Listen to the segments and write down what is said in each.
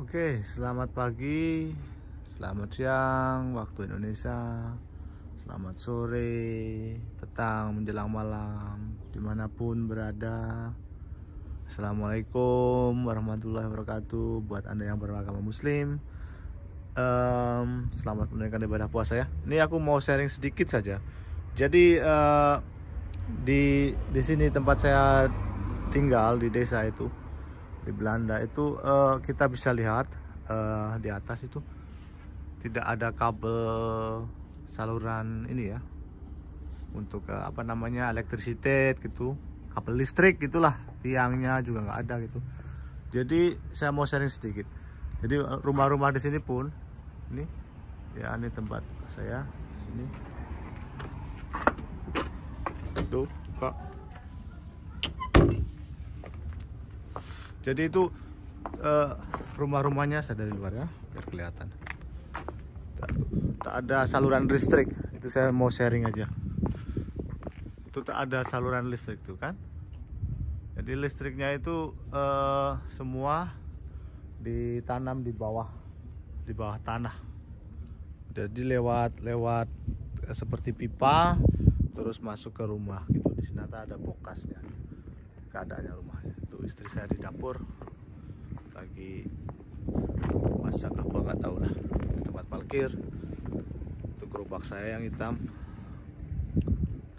Oke, selamat pagi, selamat siang waktu Indonesia, selamat sore, petang menjelang malam, dimanapun berada. Assalamualaikum warahmatullahi wabarakatuh. Buat Anda yang beragama Muslim, selamat menunaikan ibadah puasa ya. Ini aku mau sharing sedikit saja. Jadi di sini tempat saya tinggal di desa itu, di Belanda itu, kita bisa lihat di atas itu tidak ada kabel saluran ini ya, untuk apa namanya, elektrisitas gitu, kabel listrik gitulah, tiangnya juga nggak ada gitu. Jadi saya mau sharing sedikit. Jadi rumah-rumah di sini pun ini ya, ini tempat saya di sini tuh Kak. Jadi itu rumah-rumahnya saya dari luar ya, biar kelihatan. Tak ada saluran listrik. Itu saya mau sharing aja. Itu tak ada saluran listrik tuh kan. Jadi listriknya itu semua ditanam di bawah tanah. Jadi lewat seperti pipa terus masuk ke rumah gitu. Di sini ada bokasnya. Keadaannya rumahnya. Tuh istri saya di dapur lagi masak apa nggak tahu lah, di tempat parkir. Itu gerobak saya yang hitam.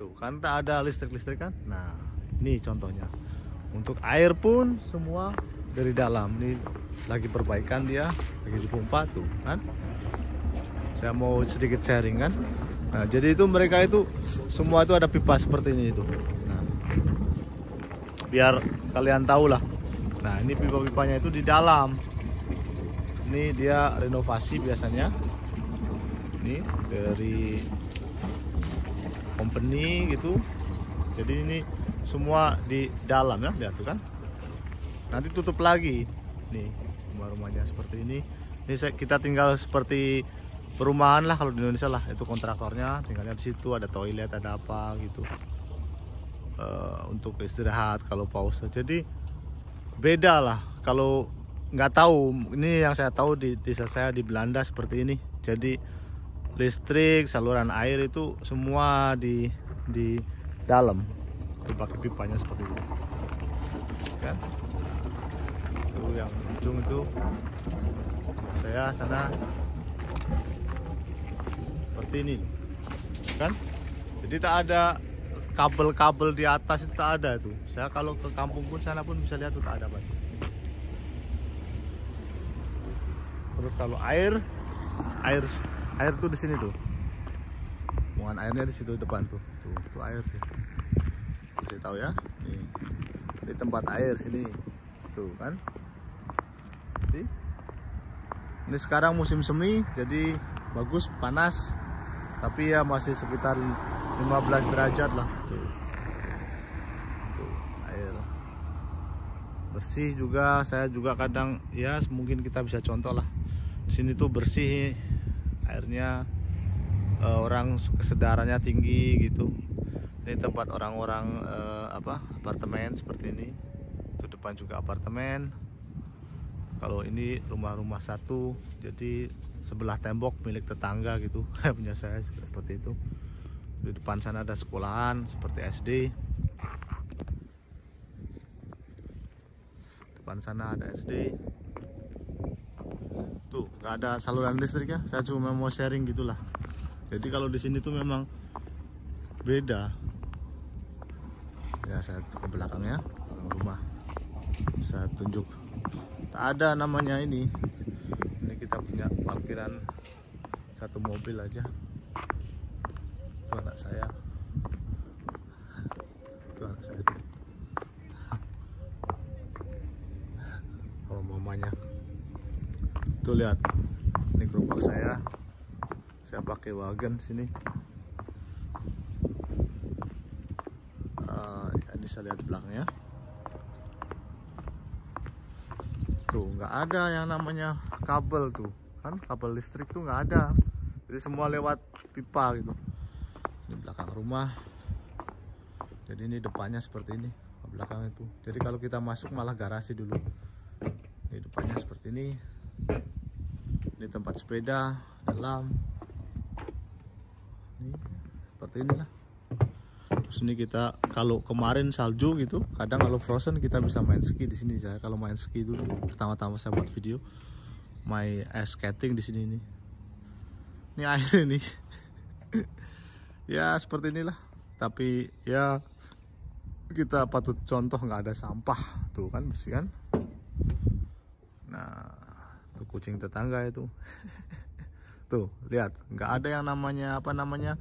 Tuh kan tak ada listrik kan. Nah ini contohnya. Untuk air pun semua dari dalam. Ini lagi perbaikan, dia lagi dipompa tuh kan. Saya mau sedikit sharing kan. Nah jadi itu mereka itu semua itu ada pipa seperti ini itu. Biar kalian tahu lah. Nah ini pipa-pipanya itu di dalam. Ini dia renovasi biasanya. Ini dari company gitu. Jadi ini semua di dalam ya, lihat tuh kan. Nanti tutup lagi. Nih rumah-rumahnya seperti ini. Ini kita tinggal seperti perumahan lah kalau di Indonesia lah. Itu kontraktornya tinggalnya di situ, ada toilet, ada apa gitu. Untuk istirahat kalau pause. Jadi beda lah kalau nggak tahu. Ini yang saya tahu di desa saya di Belanda seperti ini. Jadi listrik, saluran air itu semua di dalam, dipakai pipanya seperti ini kan. Itu yang ujung itu saya sana seperti ini kan. Jadi tak ada kabel-kabel di atas, itu tak ada tuh. Saya kalau ke kampung pun sana pun bisa lihat tuh tak ada Pak. Terus kalau air tuh di sini tuh. Buangan airnya di situ depan tuh. Tuh air tuh. Saya tahu ya. Nih. Di tempat air sini. Tuh kan. See? Ini sekarang musim semi, jadi bagus, panas. Tapi ya masih sekitar 15 derajat lah tuh. Air bersih juga. Saya juga kadang ya, mungkin kita bisa contoh lah, di sini tuh bersih airnya. Orang kesadarannya tinggi gitu. Ini tempat orang-orang apartemen seperti ini. Itu depan juga apartemen. Kalau ini rumah-rumah satu, jadi sebelah tembok milik tetangga gitu. Punya saya seperti itu. Di depan sana ada sekolahan seperti SD. Depan sana ada SD. Tuh nggak ada saluran listrik ya. Saya cuma mau sharing gitulah. Jadi kalau di sini tuh memang beda. Ya saya ke belakang ya, belakang rumah. Saya tunjuk. Tak ada namanya ini. Ini kita punya parkiran satu mobil aja. Itu anak saya. Itu anak saya tuh. Oh mamanya. Tuh lihat. Ini gerobak saya. Saya pakai wagon sini. Ini saya lihat di belakangnya. Tuh nggak ada yang namanya kabel tuh kan. Kabel listrik tuh nggak ada. Jadi semua lewat pipa gitu. Ini belakang rumah. Jadi ini depannya seperti ini, belakang itu. Jadi kalau kita masuk malah garasi dulu. Ini depannya seperti ini. Ini tempat sepeda dalam. Ini seperti inilah. Terus ini kita kalau kemarin salju gitu, kadang kalau frozen kita bisa main ski di sini. Saya kalau main ski itu pertama-tama saya buat video main ice skating di sini nih. Ini air ini. Ya seperti inilah. Tapi ya kita patut contoh nggak ada sampah tuh kan, bersih kan. Nah tuh kucing tetangga itu. Tuh lihat, nggak ada yang namanya apa namanya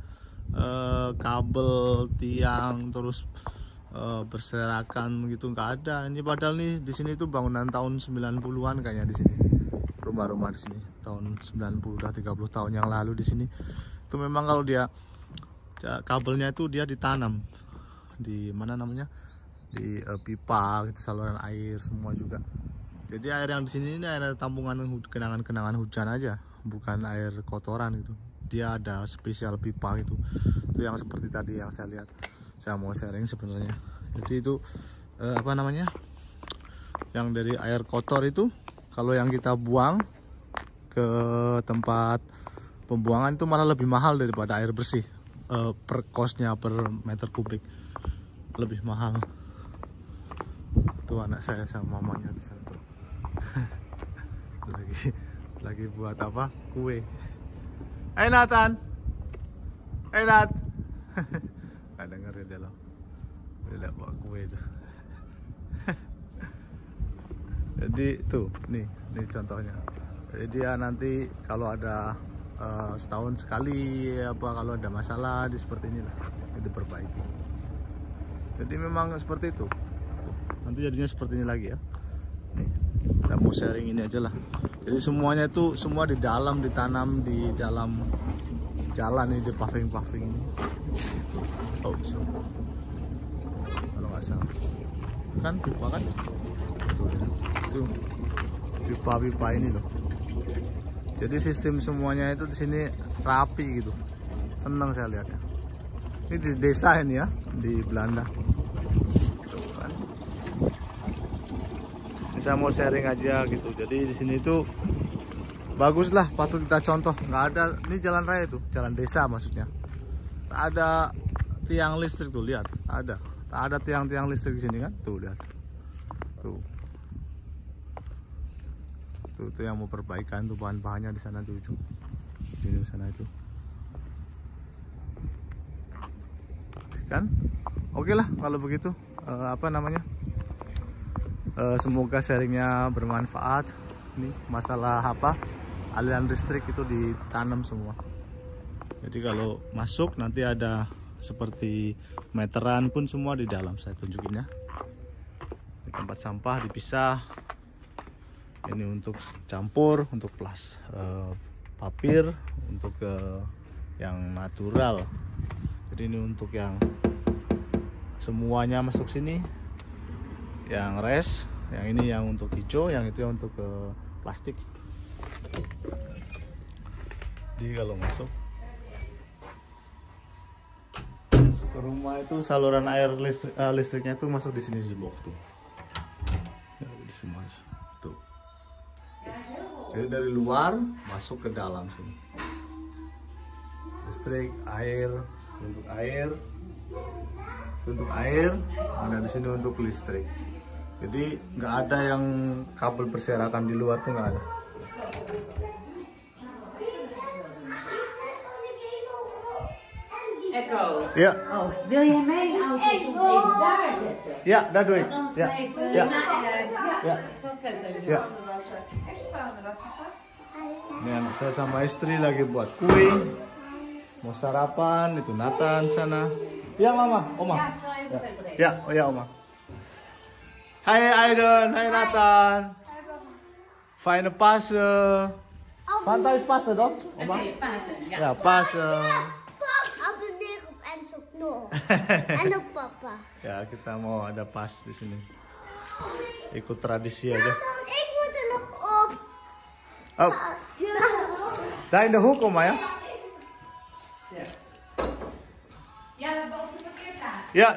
kabel tiang terus berserakan gitu, nggak ada. Ini padahal nih di sini tuh bangunan tahun 90-an kayaknya di sini. Rumah-rumah di sini tahun 90, udah 30 tahun yang lalu di sini. Itu memang kalau dia kabelnya itu dia ditanam di mana namanya, di pipa gitu, saluran air semua juga. Jadi air yang di sini ini air tampungan kenangan-kenangan hujan aja, bukan air kotoran gitu. Dia ada spesial pipa gitu. Itu yang seperti tadi yang saya lihat. Saya mau sharing sebenarnya. Jadi itu apa namanya? Yang dari air kotor itu kalau yang kita buang ke tempat pembuangan itu malah lebih mahal daripada air bersih. Per kosnya per meter kubik lebih mahal. Tuh anak saya sama mamanya tuh satu. lagi buat apa? Kue. Hey Nathan. Hey Nat. Nggak denger dia loh. Dia buat kue itu. Jadi tuh, nih contohnya. Jadi dia nanti kalau ada setahun sekali apa kalau ada masalah di seperti inilah diperbaiki. Jadi memang seperti itu. Tuh, nanti jadinya seperti ini lagi ya. Nih, kita mau sharing ini aja lah. Jadi semuanya itu semua di dalam, ditanam di dalam jalan ini, di paving ini. Oh, so. Kalau nggak salah, itu kan pipa kan? Tuh, pipa ini loh. Jadi sistem semuanya itu di sini rapi gitu. Senang saya lihatnya. Ini di desa ini ya, di Belanda. Tuh kan. Ini saya mau sharing aja gitu. Jadi di sini itu bagus lah, patut kita contoh. Nggak ada, ini jalan raya itu, jalan desa maksudnya. Tak ada tiang listrik tuh, lihat. Tak ada tiang-tiang listrik di sini kan? Tuh lihat. Tuh yang mau perbaikan tuh bahan-bahannya di sana tuh ujung. Ini di sana itu. Kan? Oke lah kalau begitu. Apa namanya? Semoga sharingnya bermanfaat. Ini masalah apa? Aliran listrik itu ditanam semua. Jadi kalau masuk nanti ada seperti meteran pun semua di dalam. Saya tunjukin ya. Di tempat sampah dipisah. Ini untuk campur, untuk papir, untuk yang natural. Jadi ini untuk yang semuanya masuk sini. Yang res, yang ini yang untuk hijau, yang itu yang untuk plastik. Jadi kalau masuk ke rumah itu saluran air listriknya itu masuk di sini box tuh. Ya, di semua tuh. Jadi dari luar masuk ke dalam sini. Listrik, air, untuk air, ada di sini untuk listrik. Jadi nggak ada yang kabel berserakan di luar tuh, nggak ada. Echo. Ja. Oh, wil je mijn auto soms even daar zetten? Ja, daar doe ik. Want anders Ja. weet Ja. ja, vastzetten. Ya. Ini anak saya sama istri lagi buat kue. Mau sarapan, itu Nathan sana. Ya mama, oma. Ja, ik zal even zetten. Ya, oh ya oma. Hai Aiden, hai Nathan. Fijne Pasen. Wanneer is Pasen dan? Oma? Oké, Pasen. Ja. Ja, Pasen. Abonneer op Enzo Knol. En op papa. Ya, kita mau ada pas di sini. Ikut tradisi aja. Ik moet er nog op. Oh, daar in de hoek, oma ya? Zo. Ja, dat boven de parkeerplaats. Ya.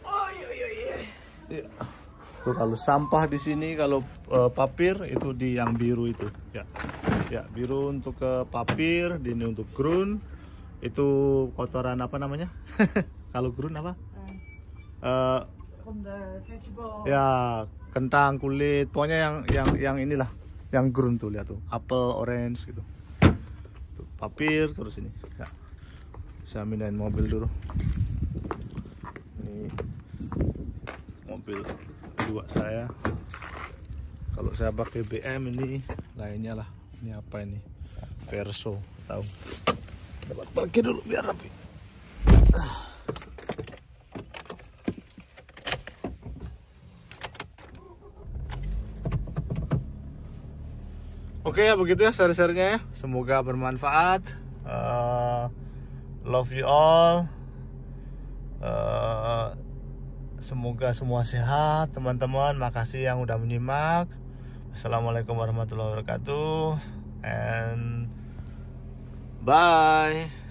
Oei. Ya. Tuh kalau sampah di sini, kalau papir itu di yang biru itu ya. Ya, biru untuk ke papir, di ini untuk ground. Itu kotoran apa namanya? Kalau ground apa? Ya, kentang, kulit, pokoknya yang inilah, yang ground tuh, lihat tuh, apel, orange gitu. Tuh, papir terus ini. Ya. Saya mindahin mobil dulu. Ini mobil dua saya. Kalau saya pakai BM ini lainnya lah. Ini apa ini? Verso, tahu? Dapat pakai dulu biar rapi. Oke ya, begitu ya share-sharenya ya. Semoga bermanfaat. Love you all. Semoga semua sehat teman-teman. Makasih yang udah menyimak. Assalamualaikum warahmatullahi wabarakatuh. And bye.